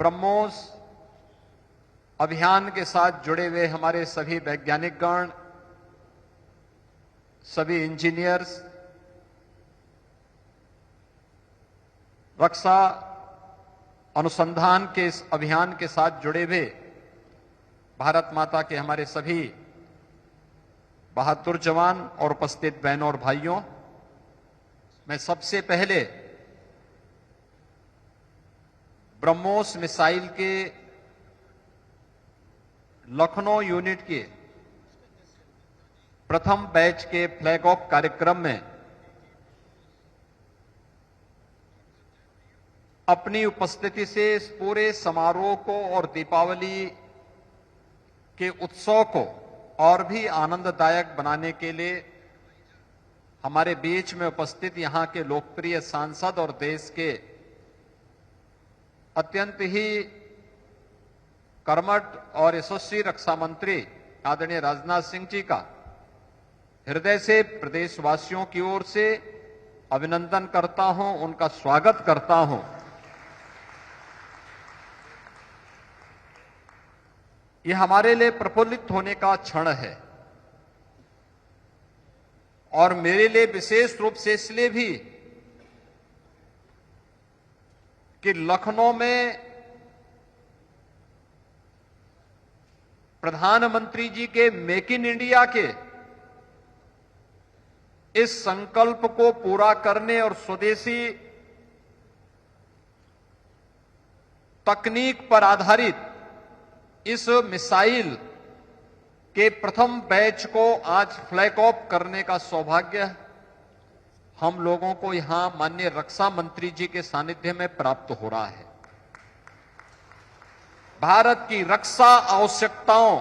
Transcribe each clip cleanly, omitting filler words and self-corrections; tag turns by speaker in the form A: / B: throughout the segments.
A: ब्रह्मोस अभियान के साथ जुड़े हुए हमारे सभी वैज्ञानिकगण, सभी इंजीनियर्स, रक्षा अनुसंधान के इस अभियान के साथ जुड़े हुए भारत माता के हमारे सभी बहादुर जवान और उपस्थित बहनों और भाइयों, मैं सबसे पहले ब्रह्मोस मिसाइल के लखनऊ यूनिट के प्रथम बैच के फ्लैग ऑफ कार्यक्रम में अपनी उपस्थिति से इस पूरे समारोह को और दीपावली के उत्सव को और भी आनंददायक बनाने के लिए हमारे बीच में उपस्थित यहां के लोकप्रिय सांसद और देश के अत्यंत ही कर्मठ और यशस्वी रक्षा मंत्री आदरणीय राजनाथ सिंह जी का हृदय से प्रदेशवासियों की ओर से अभिनंदन करता हूं, उनका स्वागत करता हूं। यह हमारे लिए प्रफुल्लित होने का क्षण है और मेरे लिए विशेष रूप से इसलिए भी कि लखनऊ में प्रधानमंत्री जी के मेक इन इंडिया के इस संकल्प को पूरा करने और स्वदेशी तकनीक पर आधारित इस मिसाइल के प्रथम बैच को आज फ्लैग ऑफ करने का सौभाग्य हम लोगों को यहां माननीय रक्षा मंत्री जी के सानिध्य में प्राप्त हो रहा है। भारत की रक्षा आवश्यकताओं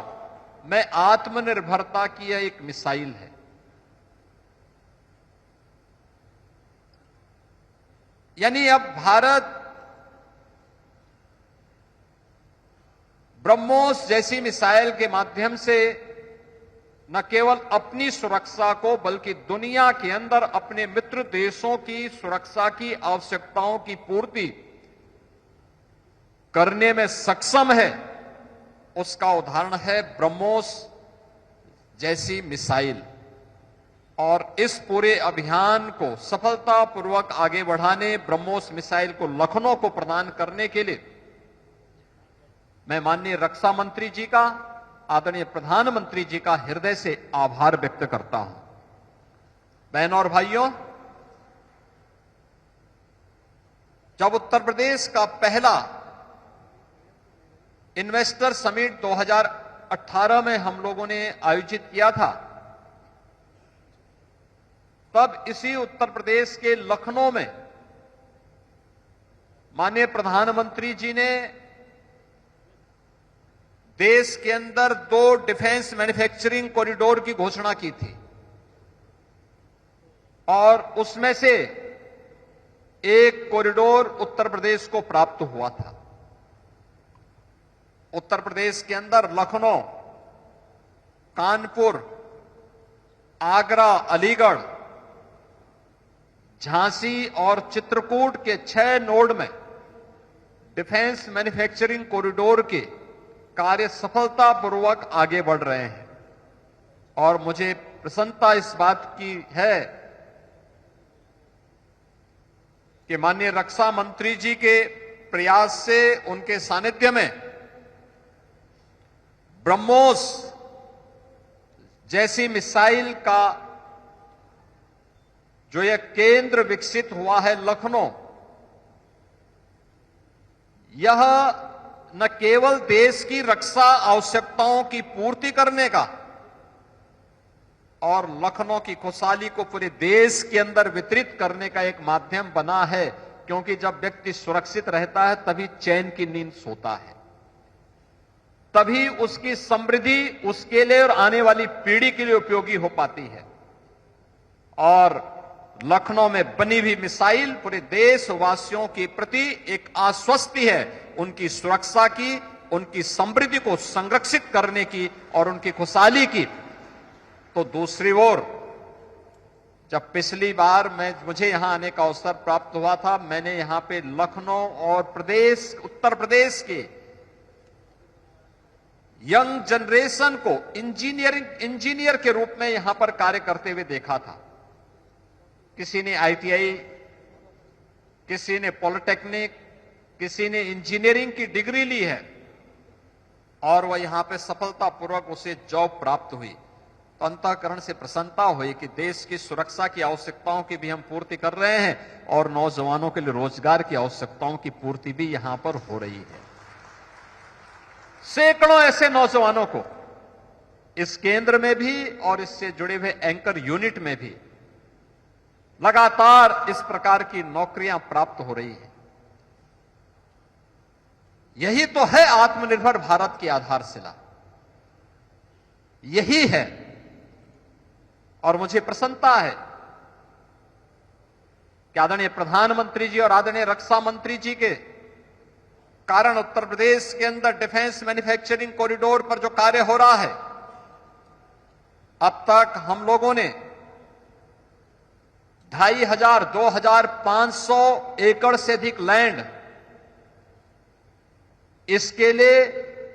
A: में आत्मनिर्भरता की यह एक मिसाइल है। यानी अब भारत ब्रह्मोस जैसी मिसाइल के माध्यम से न केवल अपनी सुरक्षा को बल्कि दुनिया के अंदर अपने मित्र देशों की सुरक्षा की आवश्यकताओं की पूर्ति करने में सक्षम है। उसका उदाहरण है ब्रह्मोस जैसी मिसाइल। और इस पूरे अभियान को सफलतापूर्वक आगे बढ़ाने, ब्रह्मोस मिसाइल को लखनऊ को प्रदान करने के लिए मैं माननीय रक्षा मंत्री जी का, आदरणीय प्रधानमंत्री जी का हृदय से आभार व्यक्त करता हूं। बहनों और भाइयों, जब उत्तर प्रदेश का पहला इन्वेस्टर समिट 2018 में हम लोगों ने आयोजित किया था, तब इसी उत्तर प्रदेश के लखनऊ में माननीय प्रधानमंत्री जी ने देश के अंदर 2 डिफेंस मैन्युफैक्चरिंग कॉरिडोर की घोषणा की थी और उसमें से एक कॉरिडोर उत्तर प्रदेश को प्राप्त हुआ था। उत्तर प्रदेश के अंदर लखनऊ, कानपुर, आगरा, अलीगढ़, झांसी और चित्रकूट के 6 नोड में डिफेंस मैन्युफैक्चरिंग कॉरिडोर के कार्य सफलतापूर्वक आगे बढ़ रहे हैं और मुझे प्रसन्नता इस बात की है कि माननीय रक्षा मंत्री जी के प्रयास से, उनके सानिध्य में ब्रह्मोस जैसी मिसाइल का जो यह केंद्र विकसित हुआ है लखनऊ, यह न केवल देश की रक्षा आवश्यकताओं की पूर्ति करने का और लखनऊ की खुशहाली को पूरे देश के अंदर वितरित करने का एक माध्यम बना है, क्योंकि जब व्यक्ति सुरक्षित रहता है तभी चैन की नींद सोता है, तभी उसकी समृद्धि उसके लिए और आने वाली पीढ़ी के लिए उपयोगी हो पाती है। और लखनऊ में बनी हुई मिसाइल पूरे देशवासियों के प्रति एक आश्वस्ति है, उनकी सुरक्षा की, उनकी समृद्धि को संरक्षित करने की और उनकी खुशहाली की। तो दूसरी ओर जब पिछली बार मुझे यहां आने का अवसर प्राप्त हुआ था, मैंने यहां पे लखनऊ और उत्तर प्रदेश के यंग जनरेशन को इंजीनियर के रूप में यहां पर कार्य करते हुए देखा था। किसी ने आईटीआई, किसी ने पॉलिटेक्निक, किसी ने इंजीनियरिंग की डिग्री ली है और वह यहां पे सफलतापूर्वक उसे जॉब प्राप्त हुई। तो अंतःकरण से प्रसन्नता हुई कि देश की सुरक्षा की आवश्यकताओं की भी हम पूर्ति कर रहे हैं और नौजवानों के लिए रोजगार की आवश्यकताओं की पूर्ति भी यहां पर हो रही है। सैकड़ों ऐसे नौजवानों को इस केंद्र में भी और इससे जुड़े हुए एंकर यूनिट में भी लगातार इस प्रकार की नौकरियां प्राप्त हो रही है। यही तो है आत्मनिर्भर भारत की आधारशिला, यही है। और मुझे प्रसन्नता है कि आदरणीय प्रधानमंत्री जी और आदरणीय रक्षा मंत्री जी के कारण उत्तर प्रदेश के अंदर डिफेंस मैन्युफैक्चरिंग कॉरिडोर पर जो कार्य हो रहा है, अब तक हम लोगों ने 2500-2500 एकड़ से अधिक लैंड इसके लिए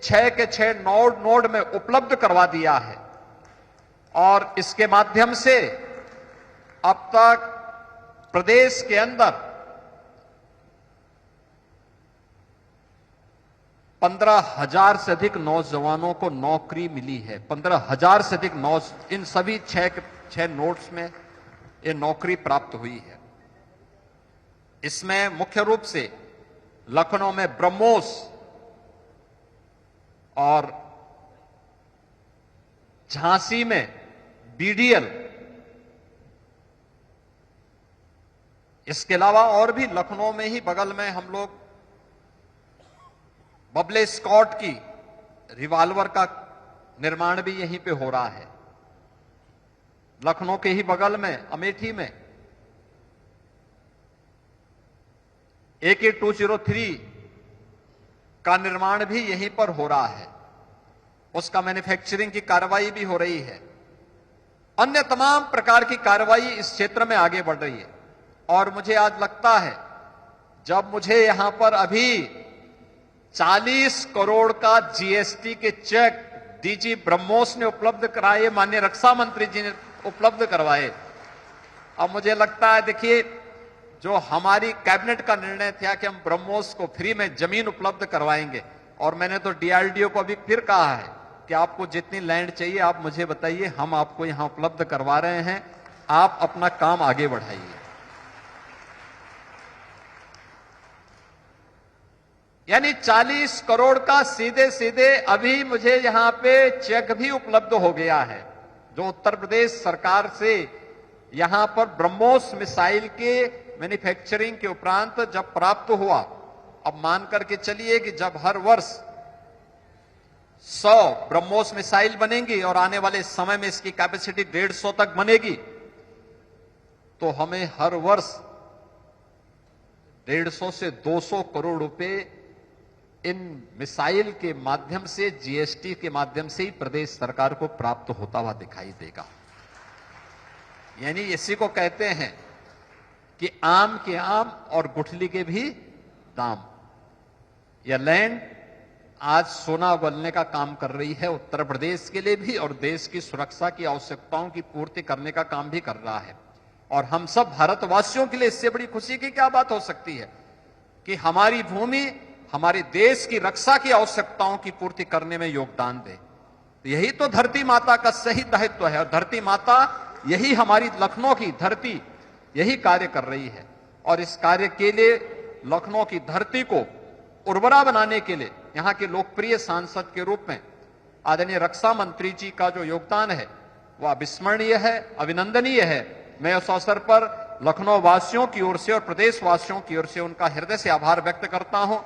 A: 6 के 6 नोड में उपलब्ध करवा दिया है और इसके माध्यम से अब तक प्रदेश के अंदर 15,000 से अधिक नौजवानों को नौकरी मिली है। 15,000 से अधिक इन सभी 6 नोड्स में ये नौकरी प्राप्त हुई है। इसमें मुख्य रूप से लखनऊ में ब्रह्मोस और झांसी में बीडीएल, इसके अलावा और भी लखनऊ में ही बगल में हम लोग बबले स्कॉट की रिवॉल्वर का निर्माण भी यहीं पे हो रहा है। लखनऊ के ही बगल में अमेठी में AK-203 का निर्माण भी यहीं पर हो रहा है, उसका मैन्युफैक्चरिंग की कार्रवाई भी हो रही है। अन्य तमाम प्रकार की कार्रवाई इस क्षेत्र में आगे बढ़ रही है। और मुझे आज लगता है, जब मुझे यहां पर अभी 40 करोड़ का जीएसटी के चेक डीजी ब्रह्मोस ने उपलब्ध कराए, माननीय रक्षा मंत्री जी ने उपलब्ध करवाए, अब मुझे लगता है, देखिए, जो हमारी कैबिनेट का निर्णय था कि हम ब्रह्मोस को फ्री में जमीन उपलब्ध करवाएंगे, और मैंने तो डीआरडीओ को अभी फिर कहा है कि आपको जितनी लैंड चाहिए आप मुझे बताइए, हम आपको यहां उपलब्ध करवा रहे हैं, आप अपना काम आगे बढ़ाइए। यानी 40 करोड़ का सीधे सीधे अभी मुझे यहां पे चेक भी उपलब्ध हो गया है, जो उत्तर प्रदेश सरकार से यहां पर ब्रह्मोस मिसाइल के मैन्युफैक्चरिंग के उपरांत जब प्राप्त हुआ, अब मान करके चलिए कि जब हर वर्ष 100 ब्रह्मोस मिसाइल बनेंगी और आने वाले समय में इसकी कैपेसिटी 150 तक बनेगी, तो हमें हर वर्ष 150 से 200 करोड़ रुपए इन मिसाइल के माध्यम से, जीएसटी के माध्यम से ही प्रदेश सरकार को प्राप्त होता हुआ दिखाई देगा। यानी इसी को कहते हैं कि आम के आम और गुठली के भी दाम। यह लैंड आज सोना उगलने का काम कर रही है, उत्तर प्रदेश के लिए भी और देश की सुरक्षा की आवश्यकताओं की पूर्ति करने का काम भी कर रहा है। और हम सब भारतवासियों के लिए इससे बड़ी खुशी की क्या बात हो सकती है कि हमारी भूमि हमारे देश की रक्षा की आवश्यकताओं की पूर्ति करने में योगदान दे। तो यही तो धरती माता का सही दायित्व है, और धरती माता यही हमारी लखनऊ की धरती यही कार्य कर रही है। और इस कार्य के लिए लखनऊ की धरती को उर्वरा बनाने के लिए यहां के लोकप्रिय सांसद के रूप में आदरणीय रक्षा मंत्री जी का जो योगदान है वह अविस्मरणीय है, अभिनंदनीय है। मैं उस अवसर पर लखनऊ वासियों की ओर से और प्रदेश वासियों की ओर से उनका हृदय से आभार व्यक्त करता हूं।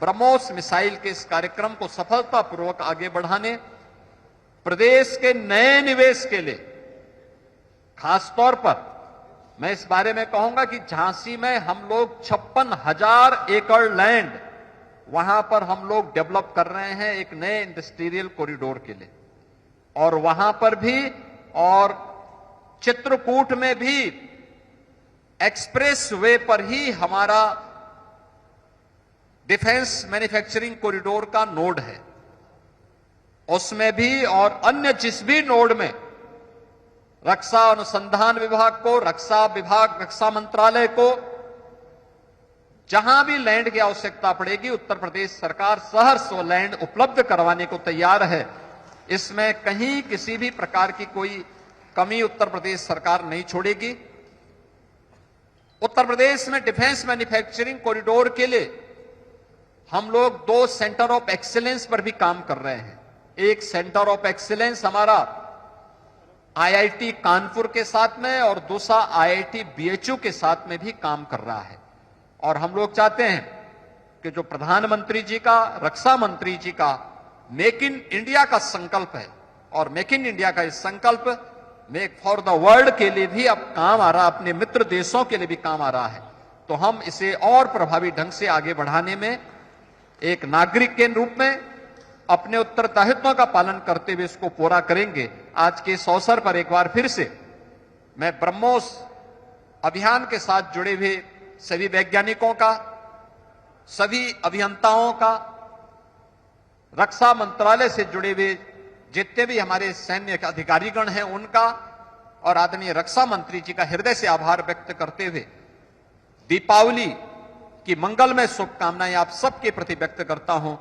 A: ब्रह्मोस मिसाइल के इस कार्यक्रम को सफलतापूर्वक आगे बढ़ाने, प्रदेश के नए निवेश के लिए खासतौर पर मैं इस बारे में कहूंगा कि झांसी में हम लोग 56,000 एकड़ लैंड वहां पर हम लोग डेवलप कर रहे हैं एक नए इंडस्ट्रियल कॉरिडोर के लिए, और वहां पर भी और चित्रकूट में भी एक्सप्रेस वे पर ही हमारा डिफेंस मैन्युफैक्चरिंग कॉरिडोर का नोड है। उसमें भी और अन्य जिस भी नोड में रक्षा अनुसंधान विभाग को, रक्षा विभाग, रक्षा मंत्रालय को जहां भी लैंड की आवश्यकता पड़ेगी, उत्तर प्रदेश सरकार सहर्ष वो लैंड उपलब्ध करवाने को तैयार है। इसमें कहीं किसी भी प्रकार की कोई कमी उत्तर प्रदेश सरकार नहीं छोड़ेगी। उत्तर प्रदेश में डिफेंस मैन्युफैक्चरिंग कॉरिडोर के लिए हम लोग 2 सेंटर ऑफ एक्सीलेंस पर भी काम कर रहे हैं। एक सेंटर ऑफ एक्सीलेंस हमारा आईआईटी कानपुर के साथ में और दूसरा आईआईटी बीएचयू के साथ में भी काम कर रहा है। और हम लोग चाहते हैं कि जो प्रधानमंत्री जी का, रक्षा मंत्री जी का मेक इन इंडिया का संकल्प है, और मेक इन इंडिया का इस संकल्प मेक फॉर द वर्ल्ड के लिए भी अब काम आ रहा, अपने मित्र देशों के लिए भी काम आ रहा है। तो हम इसे और प्रभावी ढंग से आगे बढ़ाने में एक नागरिक के रूप में अपने उत्तरदायित्वों का पालन करते हुए इसको पूरा करेंगे। आज के इस अवसर पर एक बार फिर से मैं ब्रह्मोस अभियान के साथ जुड़े हुए सभी वैज्ञानिकों का, सभी अभियंताओं का, रक्षा मंत्रालय से जुड़े हुए जितने भी हमारे सैन्य अधिकारीगण हैं उनका, और आदरणीय रक्षा मंत्री जी का हृदय से आभार व्यक्त करते हुए दीपावली की मंगलमय शुभकामनाएं आप सबके प्रति व्यक्त करता हूं।